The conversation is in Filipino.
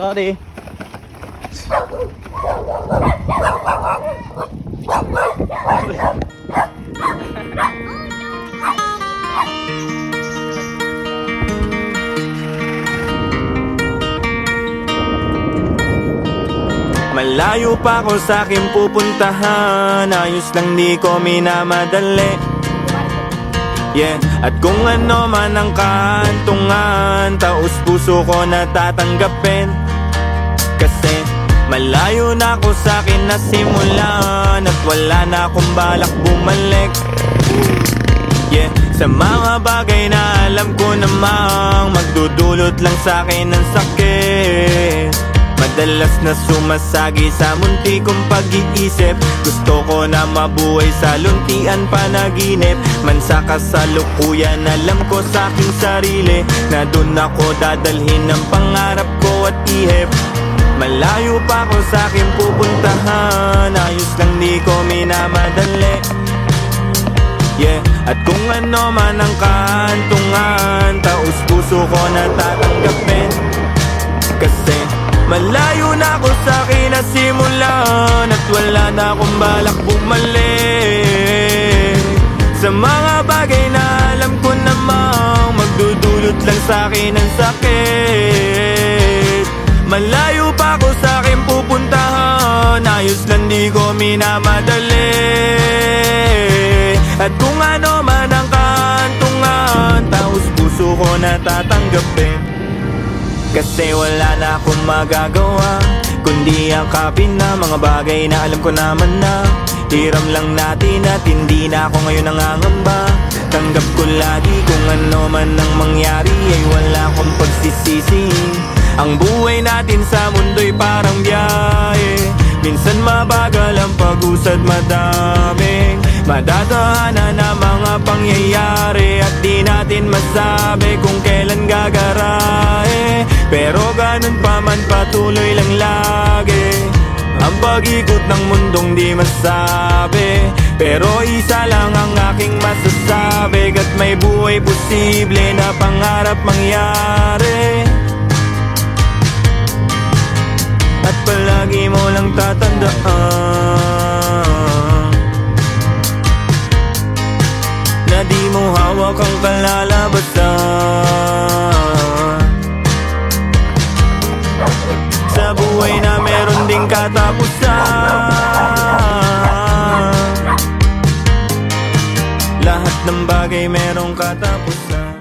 Sorry. Malayo pa ako sa aking pupuntahan, ayos lang di ko minamadali. Yeah, at kung ano man ang kahantungan, taos puso ko na tatanggapin. Kasi malayo na ako sa akin na simulan, at wala na akong balak bumalik. Yeah, sa mga bagay na alam ko namang magdudulot lang sa akin ng sakit, madalas na sumasagi sa munti kong pag-iisip. Gusto ko na mabuhay sa luntian panaginip, man sa kasalukuyan alam ko sa aking sarili na dun ako dadalhin ang pangarap ko at ihip. Malayo pa ako sa aking pupuntahan, ayos lang di ko minamadali. Yeah, at kung ano man ang kahantungan, taos puso ko na tatanggapin. Kasi malayo na ako sa akin na simulan, at wala na akong balak bumalik. Sa mga bagay na alam ko namang magdudulot lang sa akin ng sakit. Malayo pa ako sa akin pupuntahan, ayos lang di ko minamadali. At kung ano man ang kahantungan, taos puso ko na tatanggapin. Kasi wala na akong magagawa, kundi akapin na mga bagay na alam ko naman na hiram lang natin at hindi na ako ngayon nangangamba. Tanggap ko lagi kung ano man ang mangyari, ay wala akong pagsisisi. Ang buhay natin sa mundo'y parang biyahe, minsan mabagal ang pag-usad, madaming madadaanan na mga pangyayari, at di natin masabi kung kailan gagarahe. Pero ganun pa man, patuloy lang lagi ang pag-ikot ng mundong di masabi. Pero isa lang ang aking masasabi, kat may buhay posible na pangarap mangyari. At palagi mo lang tatandaan na di mo hawak ang kalalabasan. Sa buhay na meron ding katapusan, lahat ng bagay merong katapusan.